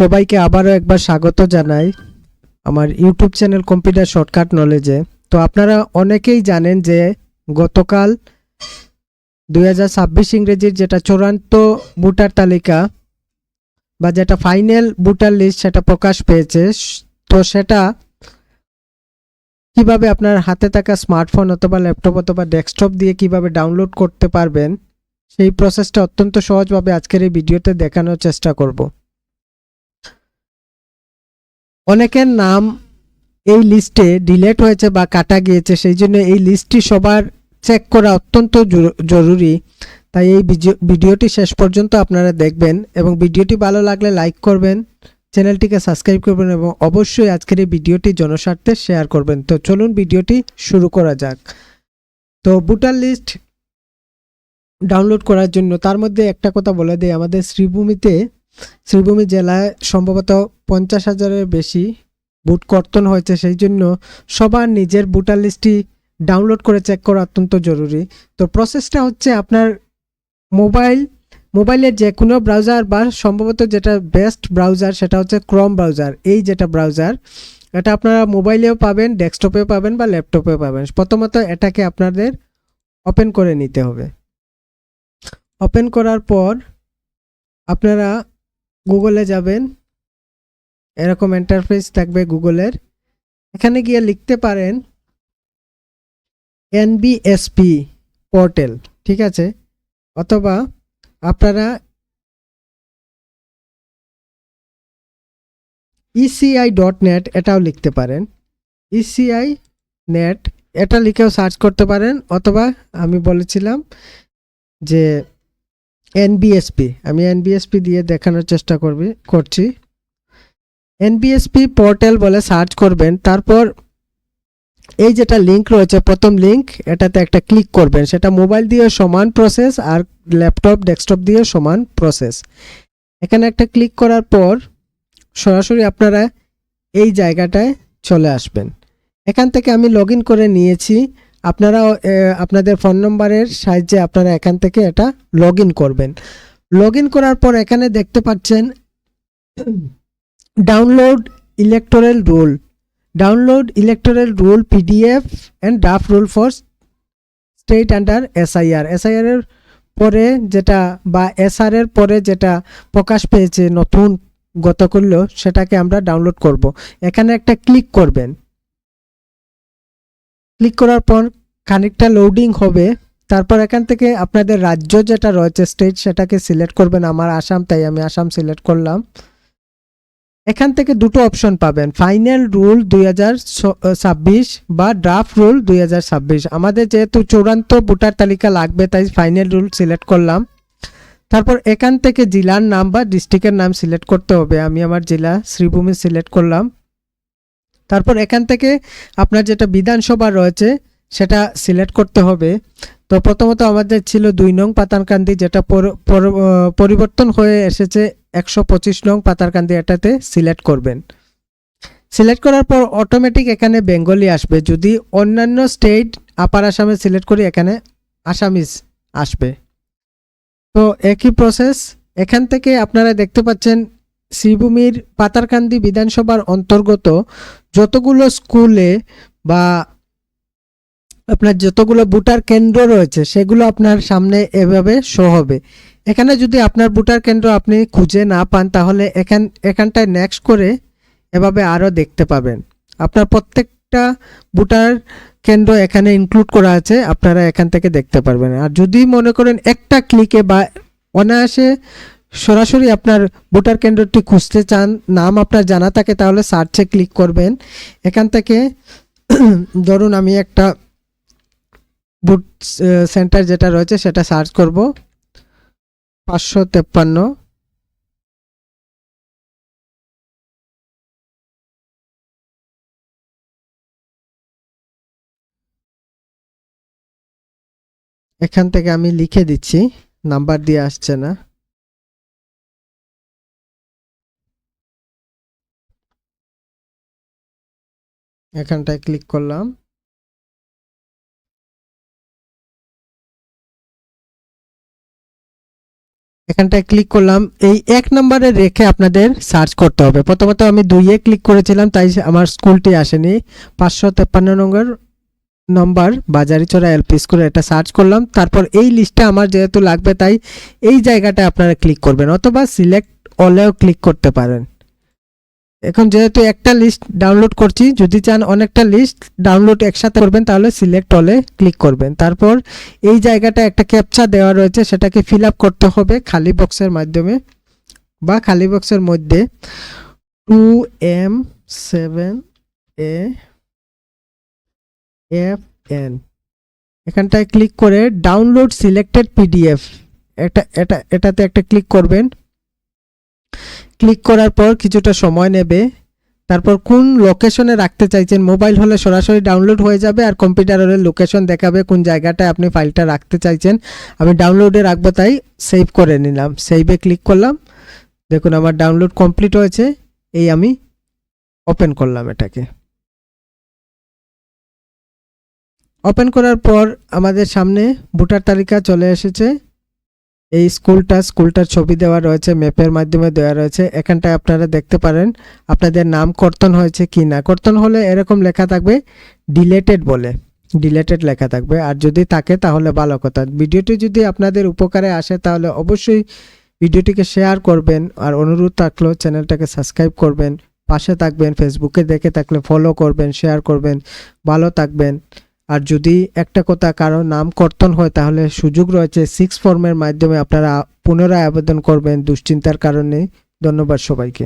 সবাইকে আবারও একবার স্বাগত জানাই আমার ইউটিউব চ্যানেল কম্পিউটার শর্টকাট নলেজে। তো আপনারা অনেকেই জানেন যে গতকাল 2026 ইংরেজির যেটা চূড়ান্ত ভোটার তালিকা বা যেটা ফাইনাল ভোটার লিস্ট সেটা প্রকাশ পেয়েছে। তো সেটা কিভাবে আপনার হাতে থাকা স্মার্টফোন অথবা ল্যাপটপ অথবা ডেস্কটপ দিয়ে কিভাবে ডাউনলোড করতে পারবেন সেই প্রসেসটা অত্যন্ত সহজভাবে আজকের এই ভিডিওতে দেখানোর চেষ্টা করব। অনেকের নাম এই লিস্টে ডিলিট হয়েছে বা কাটা গিয়েছে, সেই জন্য এই লিস্টটি সবার চেক করা অত্যন্ত জরুরি। তাই এই ভিডিওটি শেষ পর্যন্ত আপনারা দেখবেন এবং ভিডিওটি ভালো লাগলে লাইক করবেন, চ্যানেলটিকে সাবস্ক্রাইব করবেন এবং অবশ্যই আজকের এই ভিডিওটি জনস্বার্থে শেয়ার করবেন। তো চলুন ভিডিওটি শুরু করা যাক। তো ভোটার লিস্ট ডাউনলোড করার জন্য তার মধ্যে একটা কথা বলে দেয়, আমাদের শ্রীভূমি জেলায় সম্ভবত 50,000-এর বেশি ভোট কর্তন হয়েছে, সেই জন্য সবার নিজের ভোটার লিস্টটি ডাউনলোড করে চেক করা অত্যন্ত জরুরি। তো প্রসেসটা হচ্ছে আপনার মোবাইলের যে কোনো ব্রাউজার বা সম্ভবত যেটা বেস্ট ব্রাউজার সেটা হচ্ছে ক্রোম ব্রাউজার। এই যেটা ব্রাউজার এটা আপনারা মোবাইলেও পাবেন, ডেস্কটপেও পাবেন বা ল্যাপটপেও পাবেন। প্রথমত এটাকে আপনাদের ওপেন করে নিতে হবে। ওপেন করার পর আপনারা গুগলে যাবেন, এরকম ইন্টারফেস থাকবে গুগলের। এখানে গিয়ে লিখতে পারেন এনবিএসপি পোর্টাল, ঠিক আছে, অথবা আপনারা ECI.net এটাও লিখতে পারেন। ECI.net এটা লিখেও সার্চ করতে পারেন, অথবা আমি বলেছিলাম যে এনবিএসপি, আমি এনবিএসপি দিয়ে দেখানোর চেষ্টা করছি। এনবিএসপি পোর্টাল বলে সার্চ করবেন, তারপর এই যেটা লিঙ্ক রয়েছে প্রথম লিঙ্ক, এটাতে একটা ক্লিক করবেন। সেটা মোবাইল দিয়ে সমান প্রসেস আর ল্যাপটপ ডেস্কটপ দিয়ে সমান প্রসেস। এখানে একটা ক্লিক করার পর সরাসরি আপনারা এই জায়গাটায় চলে আসবেন। এখান থেকে আমি লগ ইন করে নিয়েছি, আপনারা আপনাদের ফোন নম্বরের সাহায্যে আপনারা এখান থেকে এটা লগ ইন করবেন। লগ ইন করার পর এখানে দেখতে পাচ্ছেন download electoral rule PDF and draft rule for state under SIR। SIR এর পরে যেটা বা SR এর পরে যেটা প্রকাশ পেয়েছে নতুন গতকাল, সেটাকে আমরা ডাউনলোড করব। এখানে একটা ক্লিক করবেন। ক্লিক করার পর খানিকটা লোডিং হবে, তারপর এখান থেকে আপনাদের রাজ্য যেটা রয়েছে স্টেট সেটাকে সিলেক্ট করবেন। আমার আসাম, তাই আমি আসাম সিলেক্ট করলাম। এখান থেকে দুটো অপশন পাবেন, ফাইনাল রুল 2026 বা ড্রাফট রুল 2026। আমাদের যেহেতু চূড়ান্ত ভোটার তালিকা লাগবে তাই ফাইনাল রুল সিলেক্ট করলাম। তারপর এখান থেকে জেলার নাম বা ডিস্ট্রিক্টের নাম সিলেক্ট করতে হবে। আমি আমার জেলা শ্রীভূমি সিলেক্ট করলাম। তারপর এখান থেকে আপনার যেটা বিধানসভা রয়েছে সেটা সিলেক্ট করতে হবে। তো প্রথমত আমাদের ছিল 2 নং পাতারকান্দি, যেটা পরিবর্তন হয়ে এসেছে 125 নং পাতারকান্দি, এটাতে সিলেক্ট করবেন। সিলেক্ট করার পর অটোমেটিক এখানে বেঙ্গলি আসবে। যদি অন্যান্য স্টেট আপার আসামে সিলেক্ট করি এখানে আসামিজ আসবে। তো একই প্রসেস। এখান থেকে আপনারা দেখতে পাচ্ছেন শ্রীভূমির পাতারকান্দি বিধানসভার অন্তর্গত যতগুলো স্কুলে বা আপনার যতগুলো ভোটার কেন্দ্র রয়েছে সেগুলো আপনার সামনে এভাবে শো হবে। এখানে যদি আপনার ভোটার কেন্দ্র আপনি খুঁজে না পান তাহলে এখানটায় নেক্সট করে এভাবে আরও দেখতে পাবেন। আপনার প্রত্যেকটা ভোটার কেন্দ্র এখানে ইনক্লুড করা আছে, আপনারা এখান থেকে দেখতে পারবেন। আর যদি মনে করেন একটা ক্লিকে বা অনায়াসে সরাসরি আপনার ভোটার কেন্দ্রটি খুঁজতে চান, নাম আপনার জানা থাকে, তাহলে সার্চে ক্লিক করবেন। এখান থেকে ধরুন আমি একটা ভোট সেন্টার যেটা রয়েছে সেটা সার্চ করব, 553। এখান থেকে আমি লিখে দিচ্ছি, নাম্বার দিয়ে আসছে না। এখানটায় ক্লিক করলাম। এখানটায় ক্লিক করলাম। এই 1 নম্বরে রেখে আপনাদের সার্চ করতে হবে। প্রথমত আমি 2-এ ক্লিক করেছিলাম, তাই আমার স্কুলটি আসেনি। 553 নম্বর বাজারিচড়া এলপি স্কুল, এটা সার্চ করলাম। তারপর এই লিস্টটা আমার যেহেতু লাগবে, তাই এই জায়গাটা আপনারা ক্লিক করবেন, অথবা সিলেক্ট অলেও ক্লিক করতে পারেন। এখন যেহেতু একটা লিস্ট ডাউনলোড করছি, যদি চান অনেকটা লিস্ট ডাউনলোড একসাথে করবেন তাহলে সিলেক্ট অলে ক্লিক করবেন। তারপর এই জায়গাটা একটা ক্যাপচা দেওয়া রয়েছে, সেটাকে ফিল আপ করতে হবে খালি বক্সের মাধ্যমে বা খালি বক্সের মধ্যে 2M7AFN এখানটায় ক্লিক করে ডাউনলোড সিলেক্টেড পিডিএফ এটাতে একটা ক্লিক করবেন। ক্লিক করার পর কিছুটা সময় নেবে। তারপর কোন লোকেশনে রাখতে চাইছেন, মোবাইল হলে সরাসরি ডাউনলোড হয়ে যাবে, আর কম্পিউটার হলে লোকেশন দেখাবে কোন জায়গাটায় আপনি ফাইলটা রাখতে চাইছেন। আমি ডাউনলোডে রাখবো, তাই সেভ করে নিলাম। সেভে ক্লিক করলাম। দেখুন আমার ডাউনলোড কমপ্লিট হয়েছে। এই আমি ওপেন করলাম এটাকে। ওপেন করার পর আমাদের সামনে ভোটার তালিকা চলে এসেছে। এই স্কুলটার ছবি দেওয়া রয়েছে, ম্যাপের মাধ্যমে দেওয়া রয়েছে। এখানটায় আপনারা দেখতে পারেন আপনাদের নাম কর্তন হয়েছে কি না। কর্তন হলে এরকম লেখা থাকবে ডিলেটেড বলে, ডিলেটেড লেখা থাকবে, আর যদি থাকে তাহলে ভালো কথা। ভিডিওটি যদি আপনাদের উপকারে আসে তাহলে অবশ্যই ভিডিওটিকে শেয়ার করবেন, আর অনুরোধ থাকলো চ্যানেলটাকে সাবস্ক্রাইব করবেন, পাশে থাকবেন। ফেসবুকে দেখে থাকলে ফলো করবেন, শেয়ার করবেন। ভালো থাকবেন। আর যদি একটা কথা কারো নাম কর্তন হয় তাহলে সুযোগ রয়েছে 6 ফর্মের মাধ্যমে আপনারা পুনরায় আবেদন করবেন দুশ্চিন্তার কারণে। ধন্যবাদ সবাইকে।